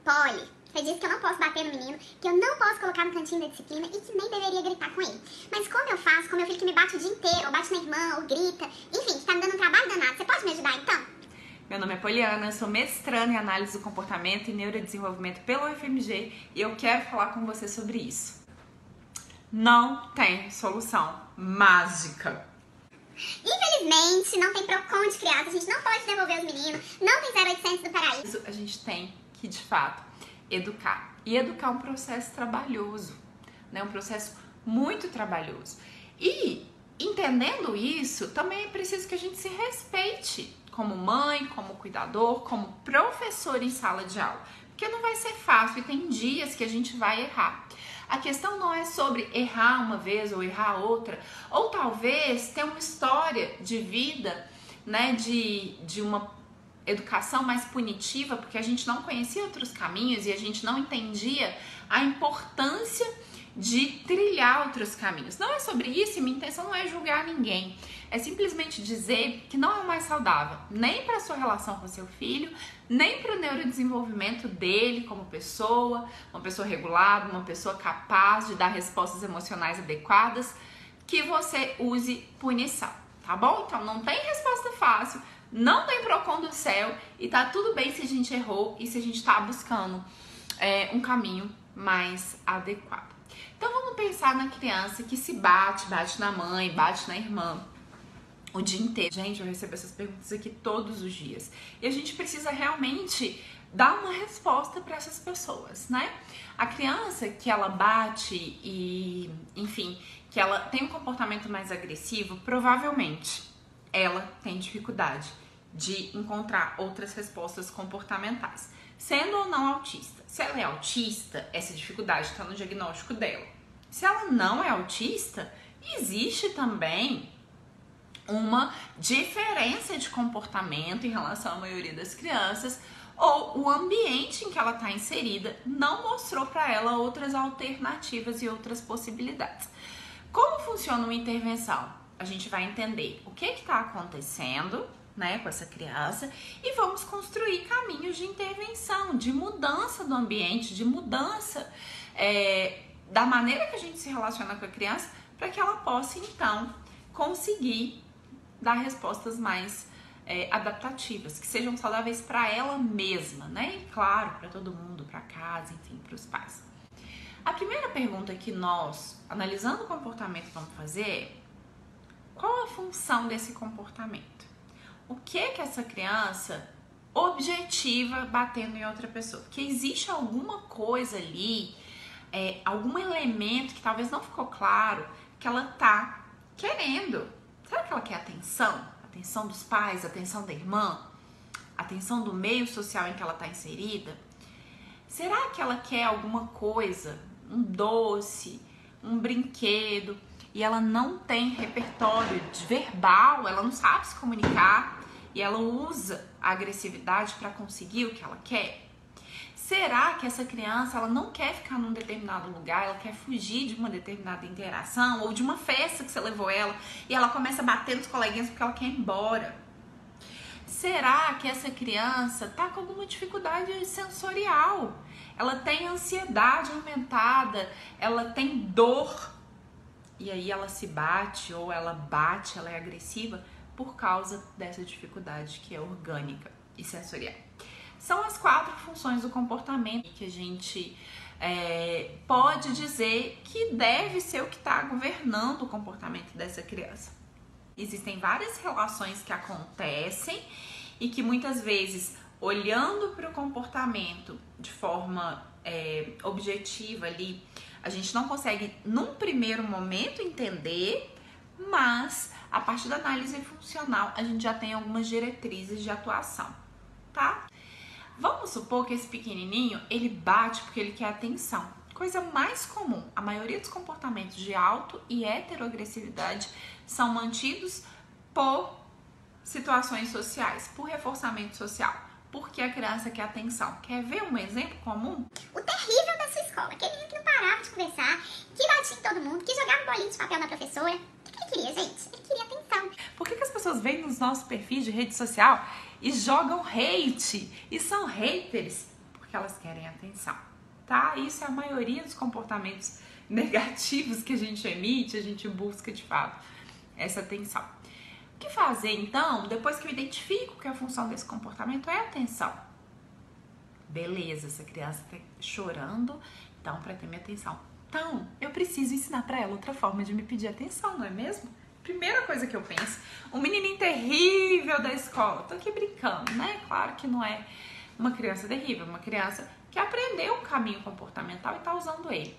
Polly, você disse que eu não posso bater no menino, que eu não posso colocar no cantinho da disciplina e que nem deveria gritar com ele. Mas como eu faço com meu filho que me bate o dia inteiro, ou bate na irmã, ou grita, enfim, que tá me dando um trabalho danado, você pode me ajudar então? Meu nome é Poliana, eu sou mestranda em Análise do Comportamento e Neurodesenvolvimento pelo UFMG e eu quero falar com você sobre isso. Não tem solução mágica. Infelizmente, não tem PROCON de criança, a gente não pode devolver os meninos, não tem 0800 do paraíso. A gente tem que, de fato, educar. E educar é um processo trabalhoso, né? Um processo muito trabalhoso. E, entendendo isso, também é preciso que a gente se respeite como mãe, como cuidador, como professor em sala de aula. Porque não vai ser fácil e tem dias que a gente vai errar. A questão não é sobre errar uma vez ou errar outra, ou talvez ter uma história de vida, né, de uma educação mais punitiva, porque a gente não conhecia outros caminhos e a gente não entendia a importância de trilhar outros caminhos. Não é sobre isso e minha intenção não é julgar ninguém. É simplesmente dizer que não é o mais saudável, nem para a sua relação com seu filho, nem para o neurodesenvolvimento dele como pessoa, uma pessoa regulada, uma pessoa capaz de dar respostas emocionais adequadas, que você use punição, tá bom? Então não tem resposta fácil, não tem PROCON do céu e tá tudo bem se a gente errou e se a gente tá buscando um caminho mais adequado. Então vamos pensar na criança que se bate na mãe, bate na irmã o dia inteiro. Gente, eu recebo essas perguntas aqui todos os dias. E a gente precisa realmente dar uma resposta para essas pessoas, né? A criança que ela bate e, enfim, que ela tem um comportamento mais agressivo, provavelmente ela tem dificuldade de encontrar outras respostas comportamentais, sendo ou não autista. Se ela é autista, essa dificuldade está no diagnóstico dela. Se ela não é autista, existe também uma diferença de comportamento em relação à maioria das crianças, ou o ambiente em que ela está inserida não mostrou para ela outras alternativas e outras possibilidades. Como funciona uma intervenção? A gente vai entender o que está acontecendo, né, com essa criança e vamos construir caminhos de intervenção, de mudança do ambiente, de mudança da maneira que a gente se relaciona com a criança para que ela possa, então, conseguir dar respostas mais adaptativas, que sejam saudáveis para ela mesma, né? E claro, para todo mundo, para casa, enfim, para os pais. A primeira pergunta que nós, analisando o comportamento, vamos fazer é: qual a função desse comportamento? O que é que essa criança objetiva batendo em outra pessoa? Porque existe alguma coisa ali, algum elemento que talvez não ficou claro, que ela tá querendo. Será que ela quer atenção? Atenção dos pais, atenção da irmã? Atenção do meio social em que ela está inserida? Será que ela quer alguma coisa, um doce, um brinquedo, e ela não tem repertório de verbal, ela não sabe se comunicar e ela usa a agressividade para conseguir o que ela quer? Será que essa criança ela não quer ficar num determinado lugar, ela quer fugir de uma determinada interação ou de uma festa que você levou ela e ela começa a bater nos coleguinhas porque ela quer ir embora? Será que essa criança tá com alguma dificuldade sensorial? Ela tem ansiedade aumentada, ela tem dor e aí ela se bate ou ela bate, ela é agressiva por causa dessa dificuldade que é orgânica e sensorial. São as 4 funções do comportamento que a gente pode dizer que deve ser o que está governando o comportamento dessa criança. Existem várias relações que acontecem e que muitas vezes, olhando para o comportamento de forma objetiva ali, a gente não consegue num primeiro momento entender, mas a partir da análise funcional a gente já tem algumas diretrizes de atuação, tá? Vamos supor que esse pequenininho, ele bate porque ele quer atenção. Coisa mais comum, a maioria dos comportamentos de auto e heteroagressividade são mantidos por situações sociais, por reforçamento social, porque a criança quer atenção. Quer ver um exemplo comum? O terrível da sua escola, aquele menino que não parava de conversar, que batia em todo mundo, que jogava bolinho de papel na professora. O que ele queria, gente? Ele queria atenção. Por que as pessoas vêm nos nossos perfis de rede social e jogam hate e são haters? porque elas querem atenção, tá? Isso é a maioria dos comportamentos negativos que a gente emite, a gente busca de fato essa atenção. O que fazer então, depois que eu identifico que a função desse comportamento é atenção? Beleza, essa criança tá chorando, então para ter minha atenção. Então, eu preciso ensinar para ela outra forma de me pedir atenção, não é mesmo? Primeira coisa que eu penso, um menininho terrível da escola, tô aqui brincando, né? Claro que não é uma criança terrível, uma criança que aprendeu o caminho comportamental e tá usando ele.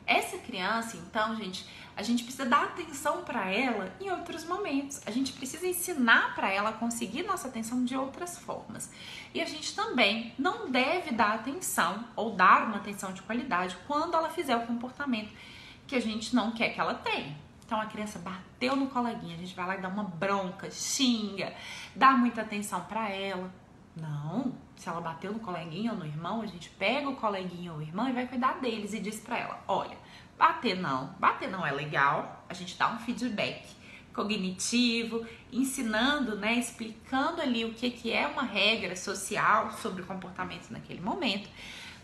Essa criança, então, gente, a gente precisa dar atenção para ela em outros momentos. A gente precisa ensinar para ela a conseguir nossa atenção de outras formas. E a gente também não deve dar atenção ou dar uma atenção de qualidade quando ela fizer o comportamento que a gente não quer que ela tenha. Então, a criança bateu no coleguinha, a gente vai lá e dá uma bronca, xinga, dá muita atenção para ela. Não, se ela bateu no coleguinha ou no irmão, a gente pega o coleguinha ou o irmão e vai cuidar deles e diz pra ela, olha, bater não é legal, a gente dá um feedback cognitivo, ensinando, né, explicando ali o que é uma regra social sobre o comportamento naquele momento,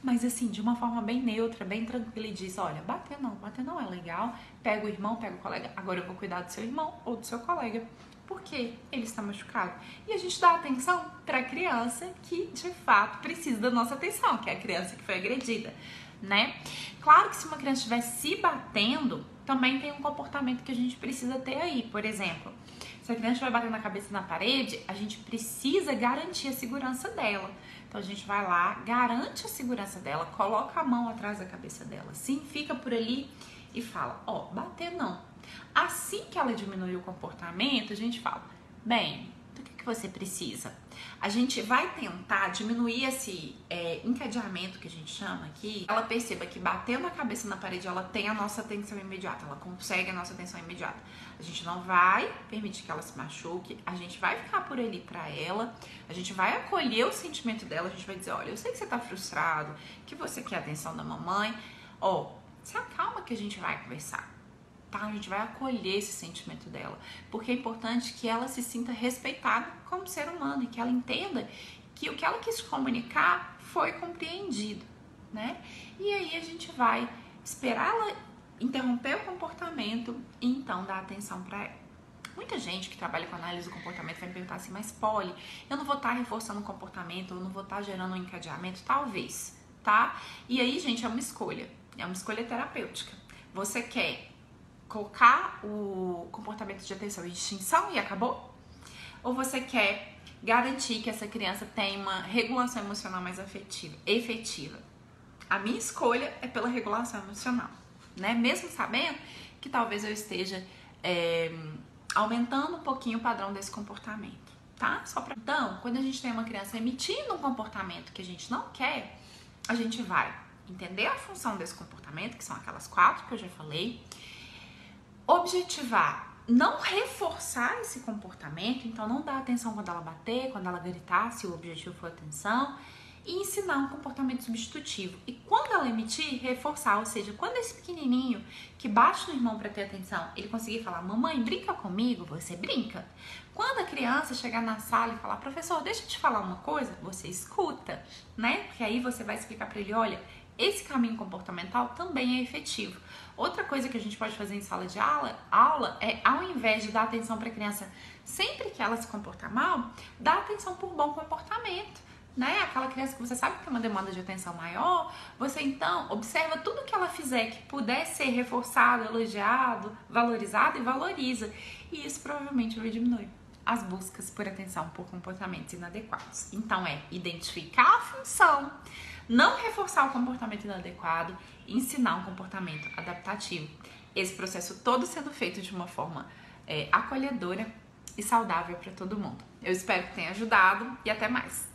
mas assim, de uma forma bem neutra, bem tranquila e diz, olha, bater não é legal, pega o irmão, pega o colega, agora eu vou cuidar do seu irmão ou do seu colega, porque ele está machucado. E a gente dá atenção para a criança que, de fato, precisa da nossa atenção, que é a criança que foi agredida, né? Claro que se uma criança estiver se batendo, também tem um comportamento que a gente precisa ter aí. Por exemplo, se a criança vai bater na cabeça na parede, a gente precisa garantir a segurança dela. Então, a gente vai lá, garante a segurança dela, coloca a mão atrás da cabeça dela, assim, fica por ali e fala, ó, bater não. Assim que ela diminui o comportamento, a gente fala, bem, do que você precisa? A gente vai tentar diminuir esse encadeamento que a gente chama aqui. Ela perceba que batendo a cabeça na parede, ela tem a nossa atenção imediata, ela consegue a nossa atenção imediata. A gente não vai permitir que ela se machuque, a gente vai ficar por ali pra ela, a gente vai acolher o sentimento dela, a gente vai dizer, olha, eu sei que você tá frustrado, que você quer a atenção da mamãe, ó, se acalma que a gente vai conversar. Tá? A gente vai acolher esse sentimento dela, porque é importante que ela se sinta respeitada como ser humano e que ela entenda que o que ela quis comunicar foi compreendido, né? E aí a gente vai esperar ela interromper o comportamento e então dar atenção para ela. Muita gente que trabalha com análise do comportamento vai me perguntar assim, mas Polly, eu não vou estar reforçando o comportamento, eu não vou estar gerando um encadeamento? Talvez, tá? E aí, gente, é uma escolha terapêutica. Você quer colocar o comportamento de atenção em extinção e acabou? Ou você quer garantir que essa criança tenha uma regulação emocional mais efetiva? A minha escolha é pela regulação emocional, né? Mesmo sabendo que talvez eu esteja aumentando um pouquinho o padrão desse comportamento, tá? Então, quando a gente tem uma criança emitindo um comportamento que a gente não quer, a gente vai entender a função desse comportamento, que são aquelas 4 que eu já falei, objetivar, não reforçar esse comportamento, então não dar atenção quando ela bater, quando ela gritar, se o objetivo for atenção, e ensinar um comportamento substitutivo. E quando ela emitir, reforçar, ou seja, quando esse pequenininho que bate no irmão para ter atenção, ele conseguir falar, mamãe, brinca comigo, você brinca. Quando a criança chegar na sala e falar, professor, deixa eu te falar uma coisa, você escuta, né? Porque aí você vai explicar para ele, olha, esse caminho comportamental também é efetivo. Outra coisa que a gente pode fazer em sala de aula é, ao invés de dar atenção para a criança sempre que ela se comportar mal, dar atenção por bom comportamento, né? Aquela criança que você sabe que tem uma demanda de atenção maior, você então observa tudo que ela fizer que puder ser reforçado, elogiado, valorizado e valoriza. E isso provavelmente vai diminuir as buscas por atenção por comportamentos inadequados. Então é identificar a função, não reforçar o comportamento inadequado e ensinar um comportamento adaptativo. Esse processo todo sendo feito de uma forma acolhedora e saudável para todo mundo. Eu espero que tenha ajudado e até mais!